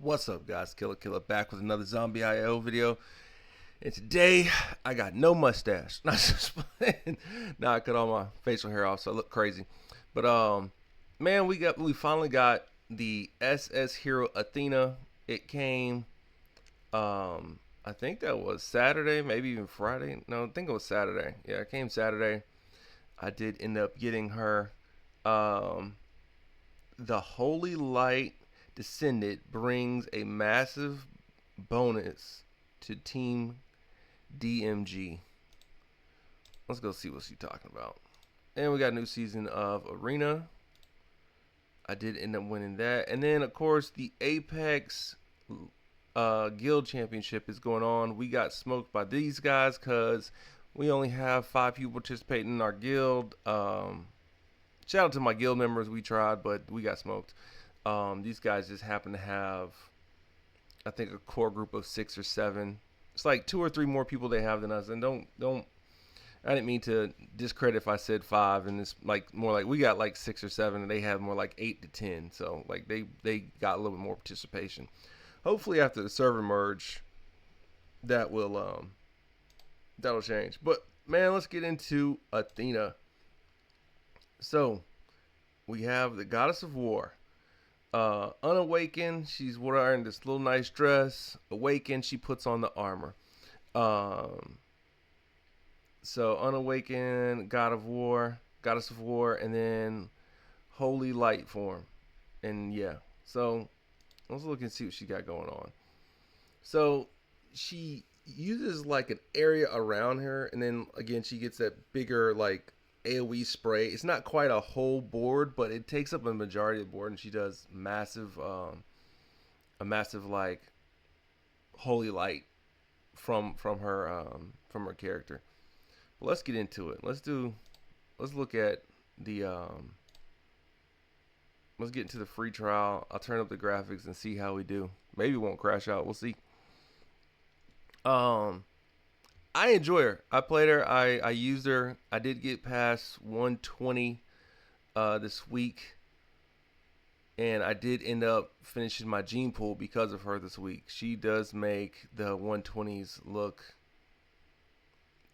What's up, guys? Killer back with another Zombie IO video. And today I got no mustache. Not just playing. Now I cut all my facial hair off, so I look crazy. But man, we finally got the SS Hero Athena. It came I think that was Saturday, maybe even Friday. No, I think it was Saturday. Yeah, it came Saturday. I did end up getting her. Um the Holy Light Descendant brings a massive bonus to Team DMG. Let's go see what she's talking about. And we got a new season of Arena. I did end up winning that. And then, of course, the Apex Guild Championship is going on. We got smoked by these guys because we only have 5 people participating in our guild. Shout out to my guild members. We tried, but we got smoked. These guys just happen to have, I think, a core group of 6 or 7. It's like 2 or 3 more people they have than us. And don't. I didn't mean to discredit if I said 5, and it's like more like we got like 6 or 7, and they have more like 8 to 10. So like they got a little bit more participation. Hopefully after the server merge, that'll change. But man, let's get into Athena. So we have the Goddess of War. Unawakened, she's wearing this little nice dress. Awakened, she puts on the armor. So unawakened, God of War, Goddess of War, and then Holy Light form. And yeah, so let's look and see what she got going on. So she uses like an area around her, and then again she gets that bigger like AoE spray. It's not quite a whole board, but it takes up a majority of the board, and she does a massive like holy light from her character. But let's get into it. Let's look at the let's get into the free trial. I'll turn up the graphics and see how we do. Maybe it won't crash out. We'll see. I enjoy her. I played her. I used her. I did get past 120 this week, and I did end up finishing my gene pool because of her this week. She does make the 120s look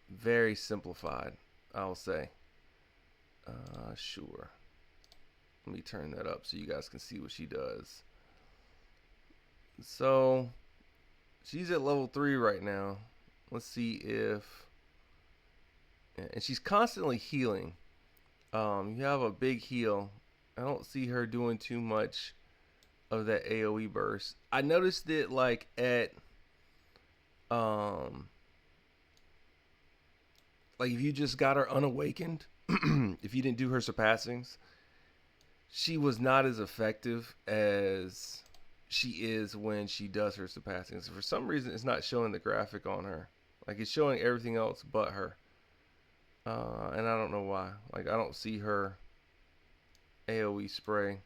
very simplified, I'll say. Sure. Let me turn that up so you guys can see what she does. So she's at level 3 right now. Let's see if, and she's constantly healing. You have a big heal. I don't see her doing too much of that AoE burst. I noticed it like at like if you just got her unawakened, if you didn't do her surpassings, she was not as effective as she is when she does her surpassings. For some reason, it's not showing the graphic on her. Like it's showing everything else but her. And I don't know why. Like I don't see her AoE spray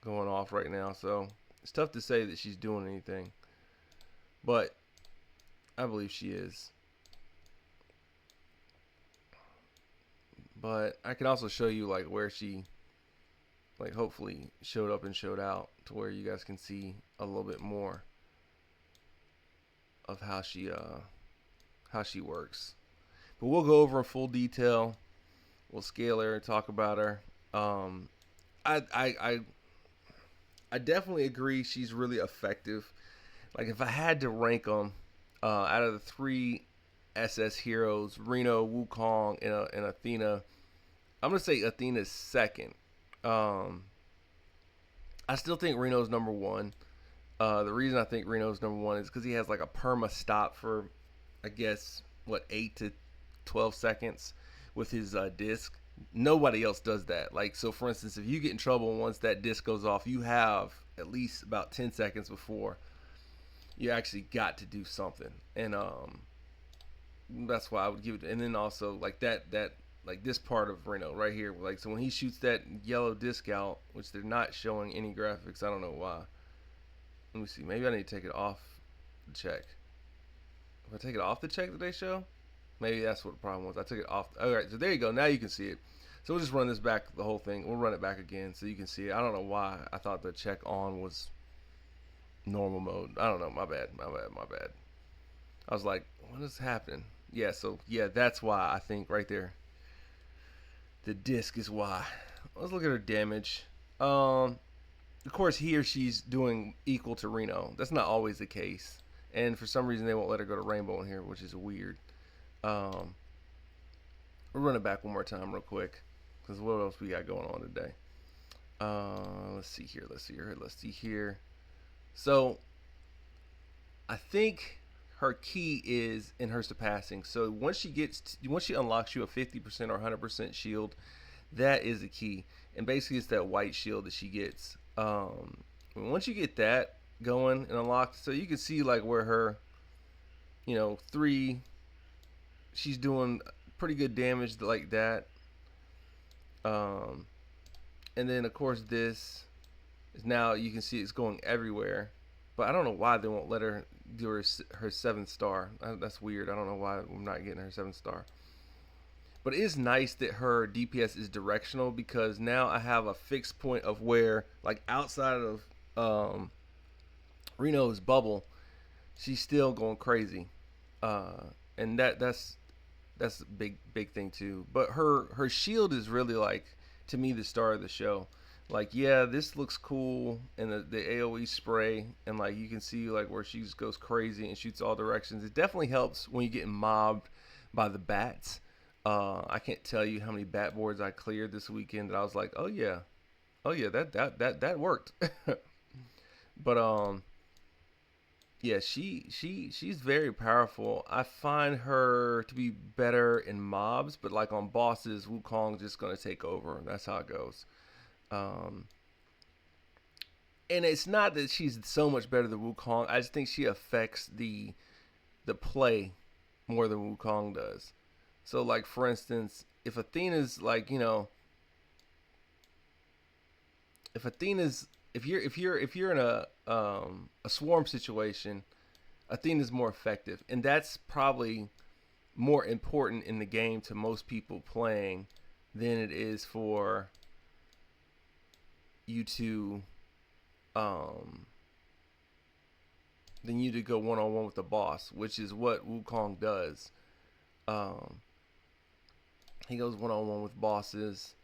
going off right now. So it's tough to say that she's doing anything. But I believe she is. But I can also show you like where she like hopefully showed up and showed out to where you guys can see a little bit more of how she works. But we'll go over in full detail. We'll scale her and talk about her. I definitely agree she's really effective. Like if I had to rank them out of the 3 SS heroes, Reno, Wukong, and Athena, I'm gonna say Athena's second. I still think Reno's number 1. The reason I think Reno's number 1 is because he has like a perma stop for, I guess, what, 8 to 12 seconds with his disc. Nobody else does that. Like, so for instance, if you get in trouble once that disc goes off, you have at least about 10 seconds before you actually got to do something. And that's why I would give it. And then also like that like this part of Reno right here, like so when he shoots that yellow disc out, which they're not showing any graphics, I don't know why. Let me see. Maybe I need to take it off the check. If I take it off the check that they show, maybe that's what the problem was. I took it off. All right, so there you go. Now you can see it. So we'll just run this back, the whole thing. We'll run it back again so you can see it. I don't know why I thought the check on was normal mode. I don't know. My bad. My bad. My bad. I was like, what is happening? Yeah. So yeah, that's why I think right there, the disc is why. Let's look at her damage. Of course, he or she's doing equal to Reno. That's not always the case, and for some reason they won't let her go to Rainbow in here, which is weird. Um, we'll run it back one more time real quick, because what else we got going on today? Let's see here. Let's see here. Let's see here. So I think her key is in her surpassing. So once she unlocks you a 50% or 100% shield, that is the key. And basically, it's that white shield that she gets. Once you get that going and unlocked, so you can see like where her, three, she's doing pretty good damage like that. Um, and then of course this is now you can see it's going everywhere. But I don't know why they won't let her do her 7 star. That's weird. I don't know why I'm not getting her 7 star. But it is nice that her DPS is directional because now I have a fixed point of where, like outside of Reno's bubble, she's still going crazy, and that's a big thing too. But her shield is really like to me the star of the show. Like yeah, this looks cool, and the AOE spray, and like you can see like where she just goes crazy and shoots all directions. It definitely helps when you get mobbed by the bats. I can't tell you how many bat boards I cleared this weekend that I was like, oh yeah, that worked. But yeah, she's very powerful. I find her to be better in mobs, but like on bosses, Wukong's just gonna take over. That's how it goes. Um, and it's not that she's so much better than Wukong. I just think she affects the play more than Wukong does. So like for instance, if Athena's like if Athena's if you're in a swarm situation, Athena's more effective, and that's probably more important in the game to most people playing than it is for you to um than you to go one on one with the boss, which is what Wukong does. Um, he goes one on one with bosses,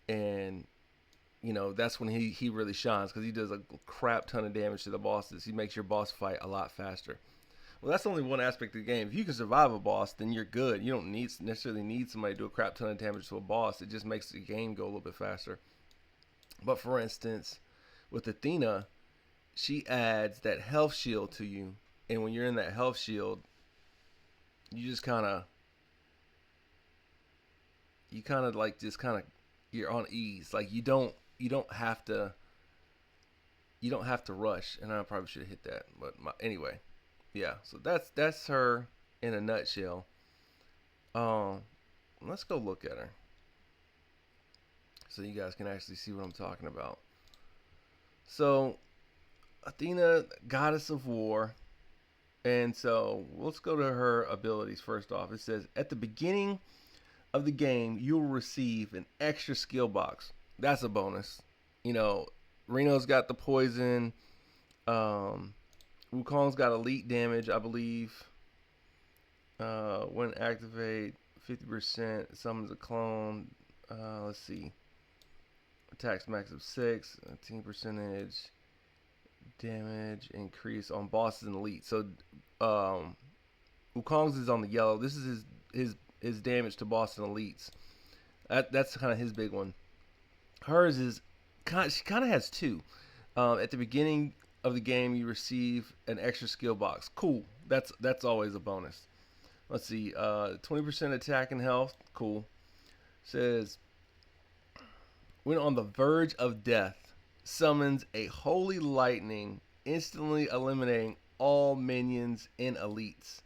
and that's when he really shines because he does a crap ton of damage to the bosses. He makes your boss fight a lot faster. Well, that's only one aspect of the game. If you can survive a boss, then you're good. You don't necessarily need somebody to do a crap ton of damage to a boss. It just makes the game go a little bit faster. But for instance, with Athena, she adds that health shield to you, and when you're in that health shield, you just kind of like just kind of you're on ease. Like you don't have to rush. And I probably should have hit that, but anyway, yeah. So that's her in a nutshell. Um, let's go look at her so you guys can actually see what I'm talking about. So Athena, goddess of war. And so let's go to her abilities first off. It says at the beginning of the game, you will receive an extra skill box. That's a bonus. You know, Reno's got the poison. Wukong's got elite damage, I believe. When activate, 50% summons a clone. Let's see. Attacks max of 6, 10 percentage damage increase on bosses and elite. So, Wukong's is on the yellow. This is his damage to boss and elites. That's kind of his big one. Hers is she kind of has two. At the beginning of the game, you receive an extra skill box. Cool. That's always a bonus. Let's see. 20% attack and health. Cool. Says when on the verge of death, summons a holy lightning, instantly eliminating all minions and elites,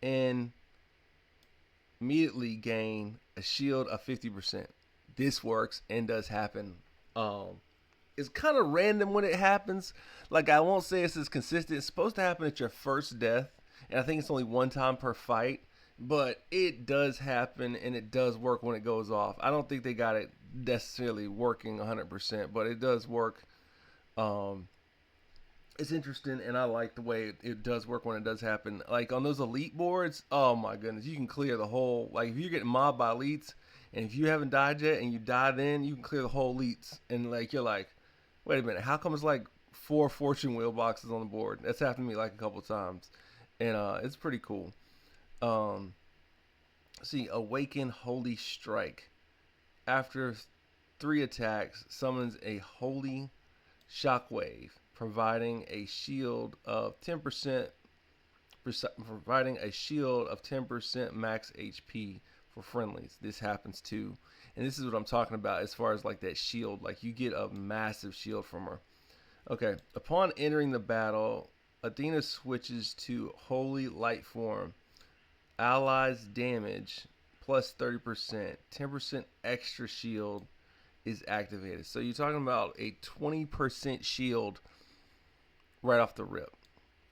and immediately gain a shield of 50%. This works and does happen. It's kind of random when it happens. Like, I won't say it's as consistent. It's supposed to happen at your first death, and I think it's only one time per fight. But it does happen, and it does work when it goes off. I don't think they got it necessarily working 100%, but it does work. it's interesting, and I like the way it does work when it does happen. Like on those elite boards, oh my goodness, you can clear the whole. Like if you're getting mobbed by elites, and if you haven't died yet, and you die then, you can clear the whole elites. And like you're like, wait a minute, how come it's like 4 fortune wheel boxes on the board? That's happened to me like a couple times, and it's pretty cool. Um, see, awaken holy strike after 3 attacks summons a holy shockwave, providing a shield of 10%, providing a shield of 10% max HP for friendlies. This happens too. And this is what I'm talking about as far as like that shield. Like you get a massive shield from her. Okay. Upon entering the battle, Athena switches to Holy Light Form. Allies damage plus 30%. 10% extra shield is activated. So you're talking about a 20% shield right off the rip.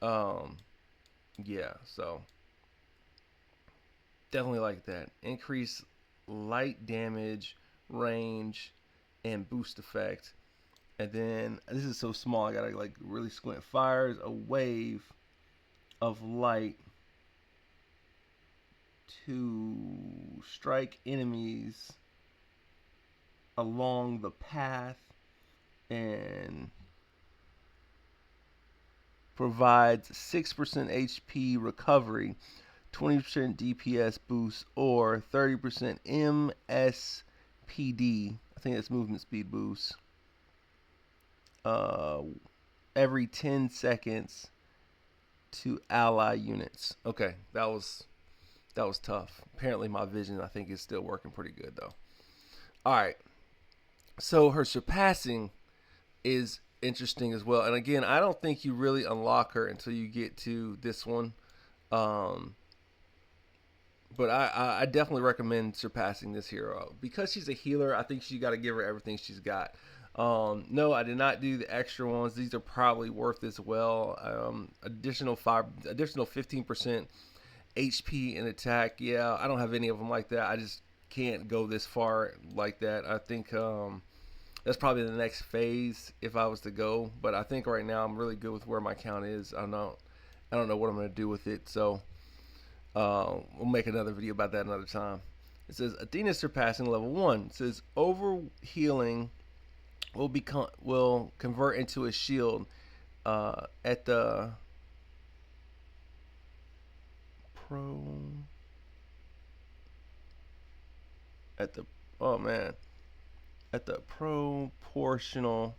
Um, yeah, so definitely like that. Increase light damage, range, and boost effect. And then this is so small, I gotta like really squint. Fires a wave of light to strike enemies along the path and provides 6% HP recovery, 20% DPS boost, or 30% MSPD. I think that's movement speed boost. Uh, every 10 seconds to ally units. Okay, that was tough. Apparently, my vision I think is still working pretty good though. All right, so her surpassing is interesting as well. And again, I don't think you really unlock her until you get to this one. Um, but I definitely recommend surpassing this hero because she's a healer. I think she got to give her everything she's got. No, I did not do the extra ones. These are probably worth as well. Additional 15% HP and attack. Yeah, I don't have any of them like that. I just can't go this far like that. I think that's probably the next phase if I was to go. But I think right now I'm really good with where my count is. I don't know what I'm gonna do with it. So we'll make another video about that another time. It says Athena surpassing level 1. It says over healing will convert into a shield at the pro at the oh man at the proportional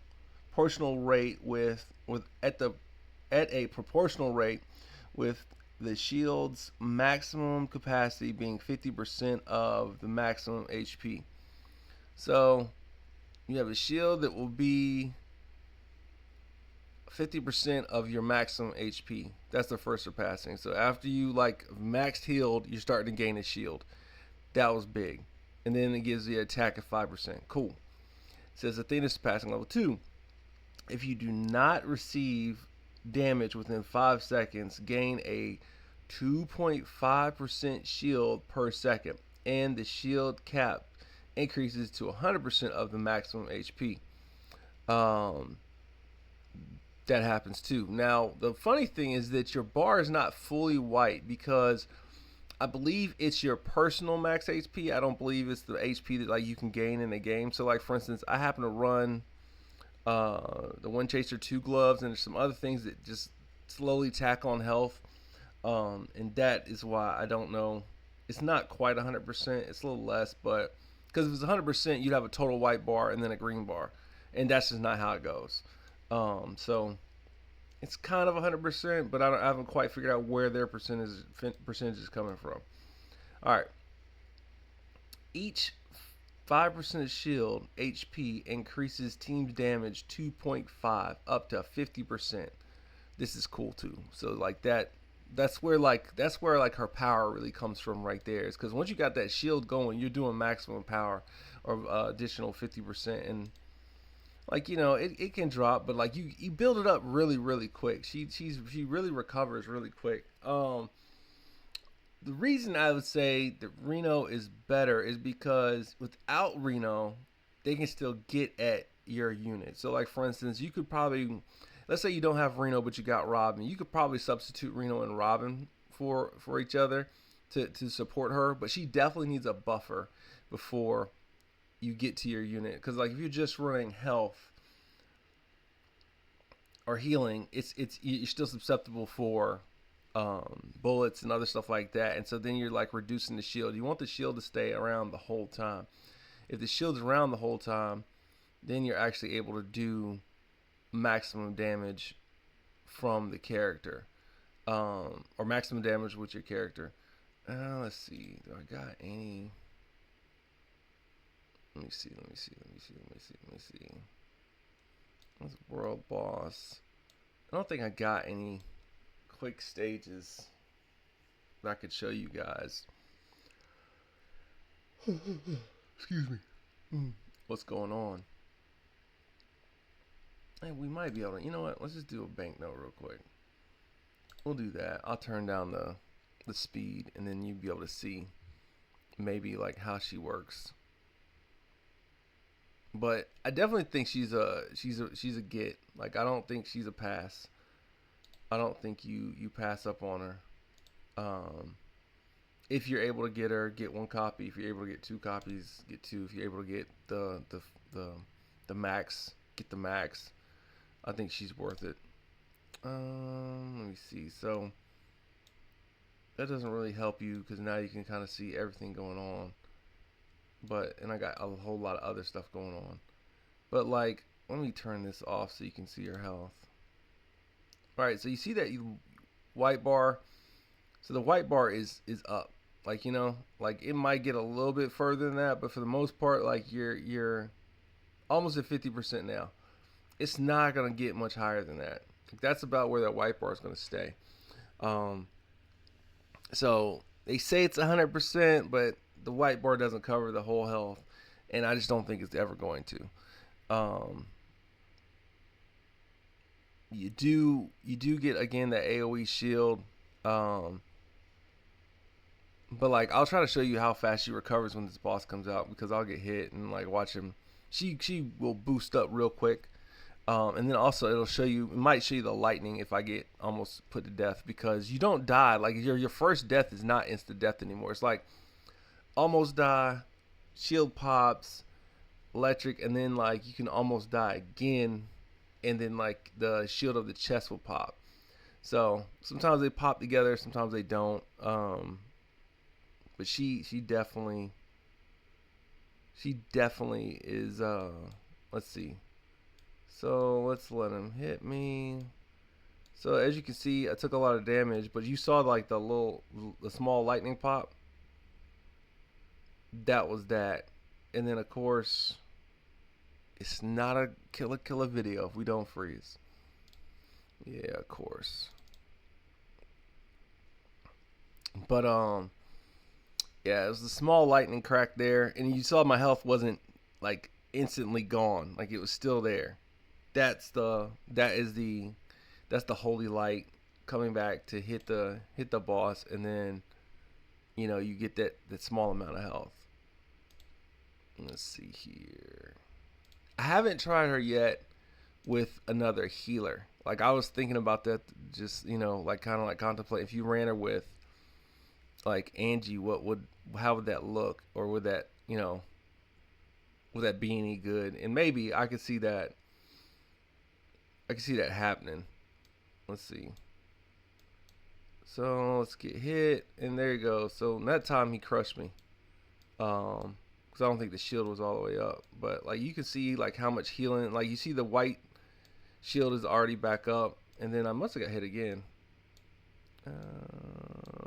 rate with at a proportional rate with the shield's maximum capacity being 50% of the maximum HP. So you have a shield that will be 50% of your maximum HP. That's the first surpassing. So after you like maxed healed, you're starting to gain a shield. That was big. And then it gives the attack at 5%. Cool. It says Athena surpassing level 2. If you do not receive damage within 5 seconds, gain a 2.5% shield per second. And the shield cap increases to 100% of the maximum HP. Um, that happens too. Now, the funny thing is that your bar is not fully white because I believe it's your personal max HP. I don't believe it's the HP that like you can gain in a game. So, like for instance, I happen to run the One Chaser 2 gloves, and there's some other things that just slowly tack on health, and that is why I don't know. It's not quite 100%. It's a little less, but because if it's 100%, you'd have a total white bar and then a green bar, and that's just not how it goes. So it's kind of 100%, but I haven't quite figured out where their percentage is coming from. All right. Each 5% shield HP increases team's damage 2.5 up to 50%. This is cool too. So like that's where her power really comes from right there. Is because once you got that shield going, you're doing maximum power or additional 50%, and like it can drop, but like you build it up really quick. She really recovers really quick. The reason I would say that Reno is better is because without Reno, they can still get at your unit. So like for instance, you could probably let's say you don't have Reno, but you got Robin. You could probably substitute Reno and Robin for each other to support her. But she definitely needs a buffer before you get to your unit. Because like if you're just running health or healing, it's you're still susceptible for bullets and other stuff like that. And so then you're like reducing the shield. You want the shield to stay around the whole time. If the shield's around the whole time, then you're actually able to do maximum damage from the character, or maximum damage with your character. Let's see. Do I got any? Let me see. What's world boss? I don't think I got any quick stages that I could show you guys. Excuse me. What's going on? Hey, we might be able to. You know what? Let's just do a banknote real quick. We'll do that. I'll turn down the speed, and then you'll be able to see maybe like how she works. But I definitely think she's a get. Like I don't think she's a pass. I don't think you pass up on her. If you're able to get her, get one copy. If you're able to get two copies, get two. If you're able to get the max, get the max. I think she's worth it. Let me see. So that doesn't really help you because now you can kind of see everything going on. And I got a whole lot of other stuff going on. But like, let me turn this off so you can see your health. All right, so you see that white bar. So the white bar is up. Like, you know, like it might get a little bit further than that, but for the most part, like you're almost at 50% now. It's not gonna get much higher than that. That's about where that white bar is gonna stay. So they say it's 100%, but the white bar doesn't cover the whole health, and I just don't think it's ever going to. You do get again that AOE shield, but like I'll try to show you how fast she recovers when this boss comes out because I'll get hit and like watch him. She will boost up real quick, and then also it might show you the lightning if I get almost put to death because you don't die. Like your first death is not instant death anymore. It's like almost die, shield pops, electric, and then like you can almost die again, and then like the shield of the chest will pop. So sometimes they pop together, sometimes they don't. But she definitely is. Let's see. So let's let him hit me. So as you can see, I took a lot of damage, but you saw like the small lightning pop. That was that. And then of course it's not a killer video if we don't freeze. Yeah, of course. But yeah, it was a small lightning crack there, and you saw my health wasn't like instantly gone. Like it was still there. That's the holy light coming back to hit the boss, and then you know you get that small amount of health. Let's see here. I haven't tried her yet with another healer. Like I was thinking about that, just you know, like kind of like contemplate if you ran her with like Angie, how would that look, or would that would that be any good? And maybe I could see that. I can see that happening. Let's see. So let's get hit, and there you go. So that time he crushed me. Because I don't think the shield was all the way up. But like you can see like how much healing. Like you see the white shield is already back up, and then I must have got hit again.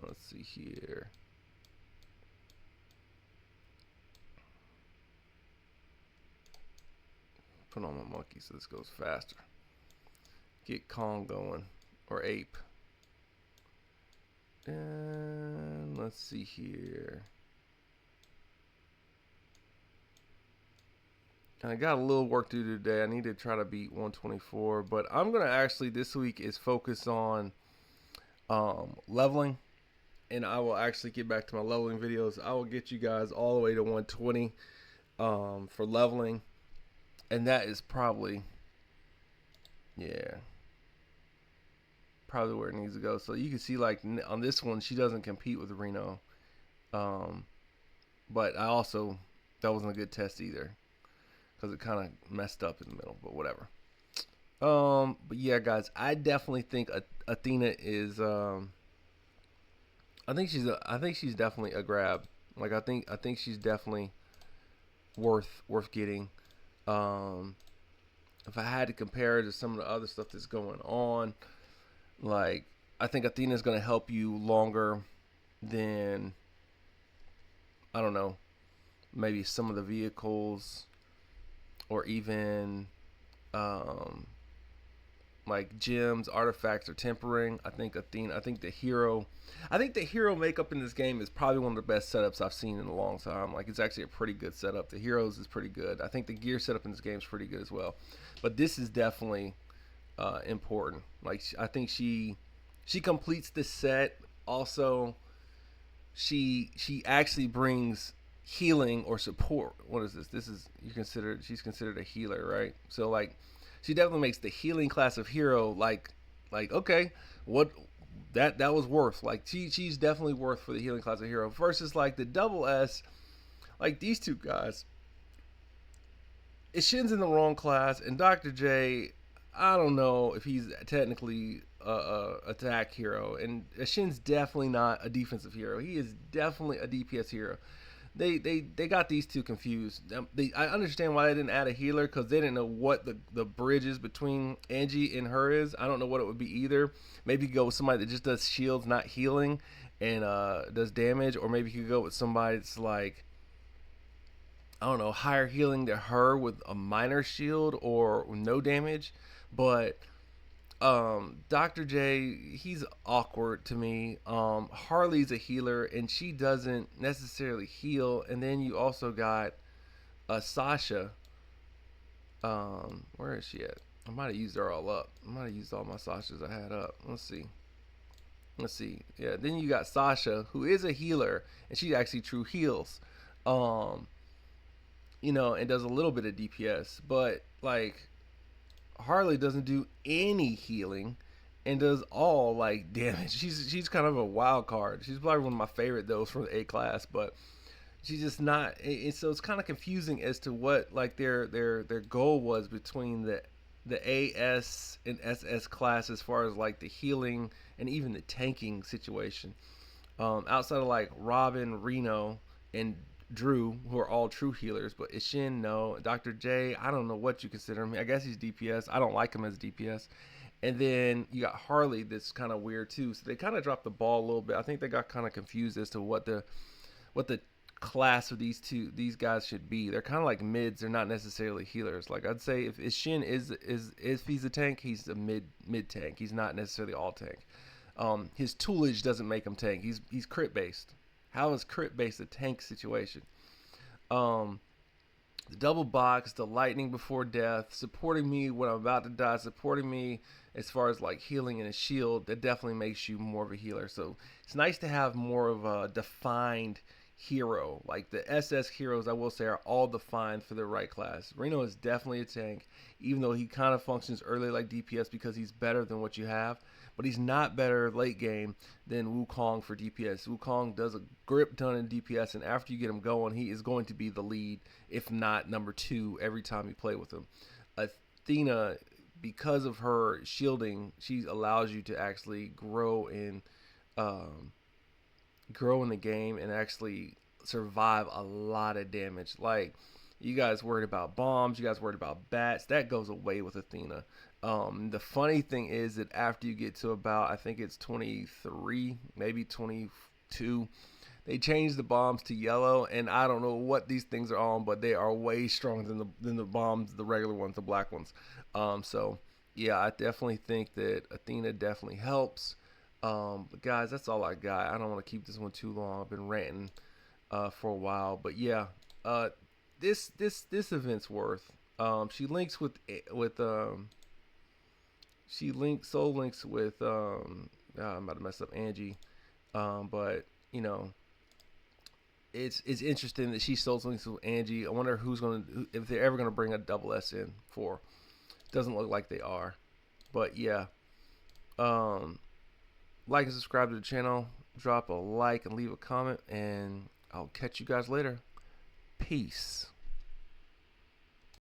Let's see here. Put on my monkey so this goes faster. Get Kong going, or Ape. And let's see here. And I got a little work to do today. I need to try to beat 124, but I'm gonna actually this week is focus on leveling, and I will actually get back to my leveling videos. I will get you guys all the way to 120 for leveling, and that is probably, yeah, probably where it needs to go. So you can see like on this one, she doesn't compete with Reno. Um, but I also that wasn't a good test either because it kind of messed up in the middle. But whatever. But yeah, guys, I definitely think Athena is. I think she's definitely a grab. Like I think she's definitely worth getting. Um, if I had to compare it to some of the other stuff that's going on, like I think Athena's going to help you longer than I don't know, maybe some of the vehicles or even um, like gems, artifacts, or tempering. I think Athena. I think the hero makeup in this game is probably one of the best setups I've seen in a long time. Like it's actually a pretty good setup. The heroes is pretty good. I think the gear setup in this game is pretty good as well. But this is definitely important. Like I think she completes the set. Also, she actually brings healing or support. What is this? This is she's considered a healer, right? So like she definitely makes the healing class of hero like okay, what that was worth. Like she's definitely worth for the healing class of hero versus like the double S, like these two guys. Shin's in the wrong class, and Dr. J, I don't know if he's technically a attack hero, and Shin's definitely not a defensive hero. He is definitely a DPS hero. They got these two confused. I understand why they didn't add a healer because they didn't know what the bridges between Angie and her is. I don't know what it would be either. Maybe you go with somebody that just does shields, not healing, and does damage, or maybe you could go with somebody that's like I don't know, higher healing to her with a minor shield or no damage. But Dr. J, he's awkward to me. Harley's a healer and she doesn't necessarily heal. And then you also got Sasha. Where is she at? I might have used her all up. I might have used all my Sashas I had up. Let's see. Let's see. Yeah, then you got Sasha, who is a healer, and she actually true heals. Um, and does a little bit of DPS, but like Harley doesn't do any healing and does all like damage. She's kind of a wild card. She's probably one of my favorite those from the A class, but she's just not. And so it's kind of confusing as to what like their goal was between the AS and SS class as far as like the healing and even the tanking situation. Outside of like Robin, Reno, and Drew, who are all true healers, but Ishin, no. Dr. J, I don't know what you consider him. I guess he's DPS. I don't like him as DPS. And then you got Harley that's kind of weird too. So they kind of dropped the ball a little bit. I think they got kind of confused as to what the class of these guys should be. They're kind of like mids. They're not necessarily healers. Like I'd say if Ishin is if he's a tank, he's a mid tank. He's not necessarily all tank. His toolage doesn't make him tank. He's crit based. How is crit based a tank situation? Um, the double box, the lightning before death, supporting me when I'm about to die, supporting me as far as like healing and a shield. That definitely makes you more of a healer. So it's nice to have more of a defined hero. Like the SS heroes, I will say, are all defined for the right class. Reno is definitely a tank, even though he kind of functions early like DPS because he's better than what you have. But he's not better late game than Wukong for DPS. Wukong does a grip ton in DPS, and after you get him going, he is going to be the lead, if not number 2, every time you play with him. Athena, because of her shielding, she allows you to actually grow in the game and actually survive a lot of damage. Like you guys worried about bombs, you guys worried about bats, that goes away with Athena. The funny thing is that after you get to about, I think it's 23, maybe 22, they changed the bombs to yellow, and I don't know what these things are on, but they are way stronger than the bombs, the regular ones, the black ones. So yeah, I definitely think that Athena definitely helps. But guys, that's all I got. I don't want to keep this one too long. I've been ranting for a while, but yeah, this event's worth. She links she links soul links with I'm about to mess up Angie, but it's interesting that she soul links with Angie. I wonder if they're ever gonna bring a double S in for. Doesn't look like they are, but yeah. Like and subscribe to the channel. Drop a like and leave a comment, and I'll catch you guys later. Peace.